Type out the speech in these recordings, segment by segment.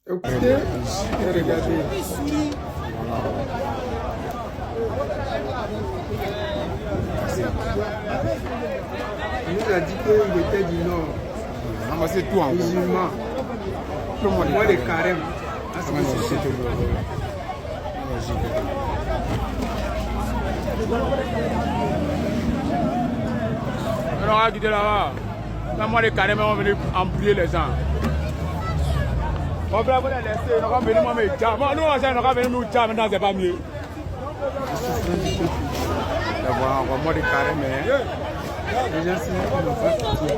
Écoutez et regardez. Il nous a dit qu'il était du Nord. Ramassez tout en Musulman. Moi, les carèmes. On aura quitté là-bas. Là, moi, les carèmes vont venir embrouiller les gens. On va les laisser. On va venir moi, mais nous, on va venir nous tcham, maintenant, c'est pas mieux. Moi, les carèmes, les gens, ils n'ont pas pitié.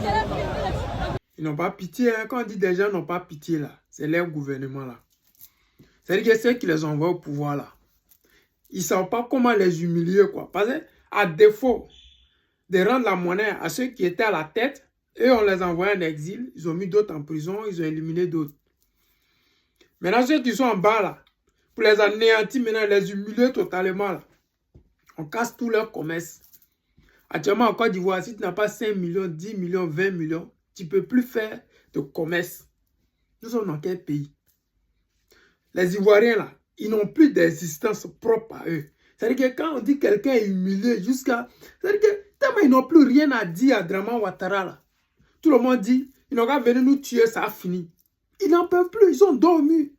Ils n'ont pas pitié. Hein. Quand on dit des gens n'ont pas pitié, là, c'est leur gouvernement, là. C'est-à-dire que ceux qui les envoient au pouvoir, là, ils ne savent pas comment les humilier, quoi. Parce qu'à défaut de rendre la monnaie à ceux qui étaient à la tête, eux, on les envoie en exil. Ils ont mis d'autres en prison, ils ont éliminé d'autres. Maintenant, ceux qui sont en bas, là, pour les anéantir, maintenant, les humilier totalement, là. On casse tout leur commerce. Actuellement, en Côte d'Ivoire, si tu n'as pas 5 millions, 10 millions, 20 millions, tu ne peux plus faire de commerce. Nous sommes dans quel pays? Les Ivoiriens, là, ils n'ont plus d'existence propre à eux. C'est-à-dire que quand on dit que quelqu'un est humilié jusqu'à... C'est-à-dire que tellement ils n'ont plus rien à dire à Draman Ouattara, là. Tout le monde dit, ils n'ont qu'à venir nous tuer, ça a fini. Ils n'en peuvent plus, ils ont dormi.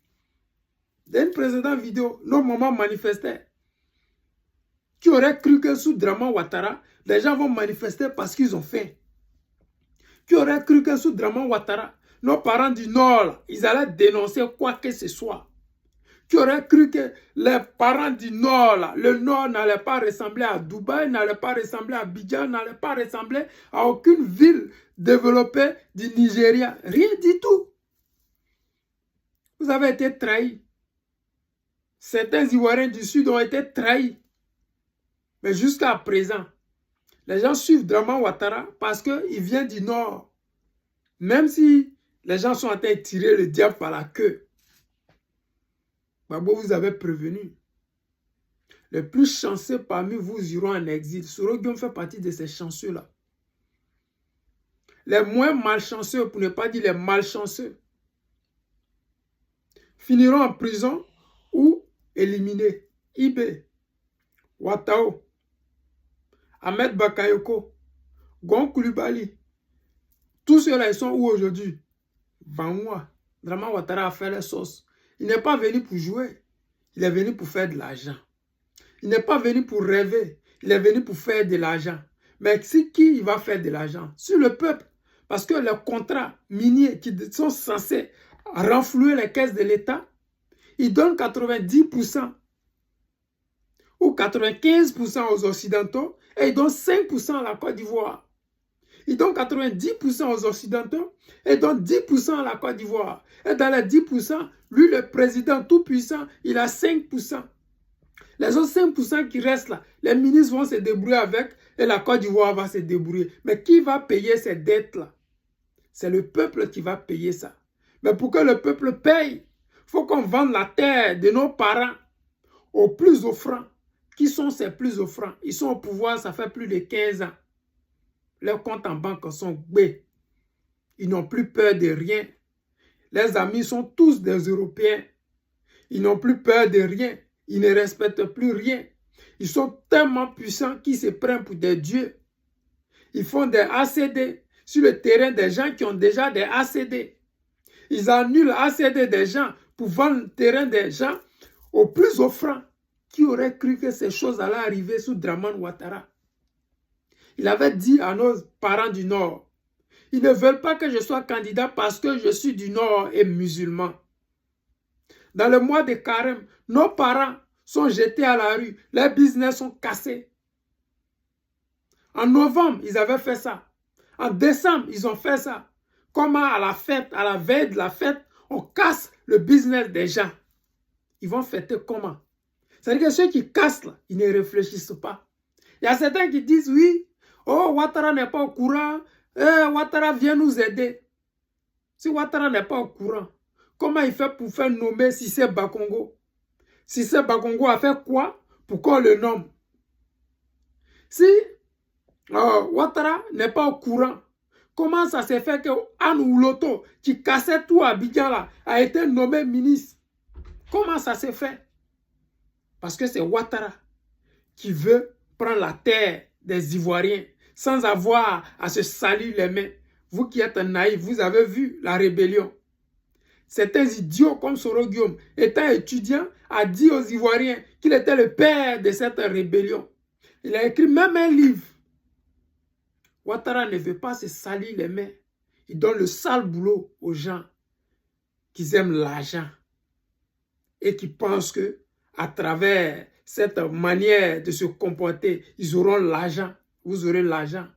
Dans une précédente vidéo, nos mamans manifestaient. Qui aurait cru que sous Draman Ouattara, les gens vont manifester parce qu'ils ont faim? Qui aurait cru que sous Draman Ouattara, nos parents du Nord, là, ils allaient dénoncer quoi que ce soit? Qui aurait cru que les parents du Nord, là, le Nord n'allait pas ressembler à Dubaï, n'allait pas ressembler à Abidjan, n'allait pas ressembler à aucune ville développée du Nigeria? Rien du tout. Vous avez été trahis. Certains Ivoiriens du Sud ont été trahis. Mais jusqu'à présent, les gens suivent Draman Ouattara parce qu'il vient du Nord. Même si les gens sont en train de tirer le diable par la queue. Babo vous avez prévenu. Les plus chanceux parmi vous iront en exil. Soroguion fait partie de ces chanceux-là. Les moins malchanceux, pour ne pas dire les malchanceux, finiront en prison ou éliminés. Ibé, Ouattao, Ahmed Bakayoko, Gon Koulibaly. Tous ceux-là, ils sont où aujourd'hui? Vanwa. Draman Ouattara a fait les sauces. Il n'est pas venu pour jouer. Il est venu pour faire de l'argent. Il n'est pas venu pour rêver. Il est venu pour faire de l'argent. Mais c'est qui il va faire de l'argent? Sur le peuple. Parce que les contrats miniers qui sont censés renflouer les caisses de l'État, ils donnent 90% ou 95% aux Occidentaux et ils donnent 5% à la Côte d'Ivoire. Ils donnent 90% aux Occidentaux et donnent 10% à la Côte d'Ivoire. Et dans les 10%, lui, le président tout puissant, il a 5%. Les autres 5% qui restent là, les ministres vont se débrouiller avec et la Côte d'Ivoire va se débrouiller. Mais qui va payer ces dettes-là? C'est le peuple qui va payer ça. Mais pour que le peuple paye, il faut qu'on vende la terre de nos parents aux plus offrants. Qui sont ces plus offrants? Ils sont au pouvoir, ça fait plus de 15 ans. Leurs comptes en banque sont gbés. Ils n'ont plus peur de rien. Les amis sont tous des Européens. Ils n'ont plus peur de rien. Ils ne respectent plus rien. Ils sont tellement puissants qu'ils se prennent pour des dieux. Ils font des ACD sur le terrain des gens qui ont déjà des ACD. Ils annulent ACD des gens pour vendre le terrain des gens aux plus offrants. Qui aurait cru que ces choses allaient arriver sous Draman Ouattara? Il avait dit à nos parents du Nord, ils ne veulent pas que je sois candidat parce que je suis du Nord et musulman. Dans le mois de Carême, nos parents sont jetés à la rue, leurs business sont cassés. En novembre, ils avaient fait ça. En décembre, ils ont fait ça. Comment à la fête, à la veille de la fête, on casse le business des gens. Ils vont fêter comment? C'est-à-dire que ceux qui cassent là, ils ne réfléchissent pas. Il y a certains qui disent oui, oh, Ouattara n'est pas au courant. Ouattara vient nous aider. Si Ouattara n'est pas au courant, comment il fait pour faire nommer Cissé Bakongo? Cissé Bakongo a fait quoi pour qu'on le nomme? Si Ouattara n'est pas au courant, Comment ça s'est fait que Anne Ouloto, qui cassait tout à Abidjan là, a été nommé ministre? Comment ça s'est fait? Parce que c'est Ouattara qui veut prendre la terre des Ivoiriens sans avoir à se salir les mains. Vous qui êtes naïfs, vous avez vu la rébellion. Certains idiots comme Soro Guillaume, étant étudiant, a dit aux Ivoiriens qu'il était le père de cette rébellion. Il a écrit même un livre. Ouattara ne veut pas se salir les mains. Il donne le sale boulot aux gens qui aiment l'argent et qui pensent que à travers cette manière de se comporter, ils auront l'argent. Vous aurez l'argent,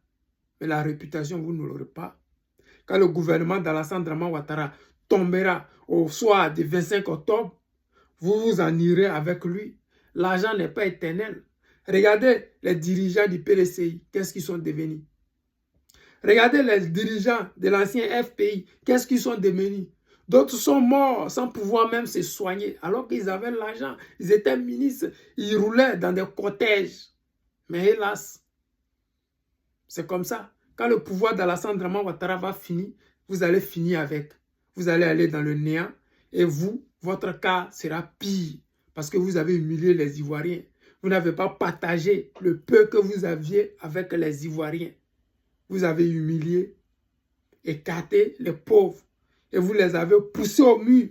mais la réputation, vous ne l'aurez pas. Quand le gouvernement d'Alassane Draman Ouattara tombera au soir du 25 octobre, vous vous en irez avec lui. L'argent n'est pas éternel. Regardez les dirigeants du PDCI, qu'est-ce qu'ils sont devenus? Regardez les dirigeants de l'ancien FPI, qu'est-ce qu'ils sont devenus? D'autres sont morts sans pouvoir même se soigner, alors qu'ils avaient l'argent. Ils étaient ministres, ils roulaient dans des cortèges. Mais hélas, c'est comme ça. Quand le pouvoir d'Alassane Draman Ouattara va finir, vous allez finir avec. Vous allez aller dans le néant et vous, votre cas sera pire parce que vous avez humilié les Ivoiriens. Vous n'avez pas partagé le peu que vous aviez avec les Ivoiriens. Vous avez humilié, écarté les pauvres et vous les avez poussés au mur.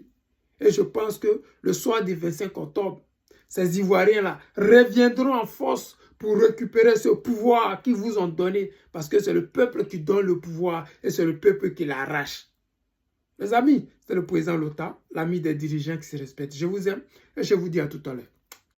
Et je pense que le soir du 25 octobre, ces Ivoiriens-là reviendront en force pour récupérer ce pouvoir qu'ils vous ont donné. Parce que c'est le peuple qui donne le pouvoir et c'est le peuple qui l'arrache. Mes amis, c'est le président Lota, l'ami des dirigeants qui se respectent. Je vous aime et je vous dis à tout à l'heure.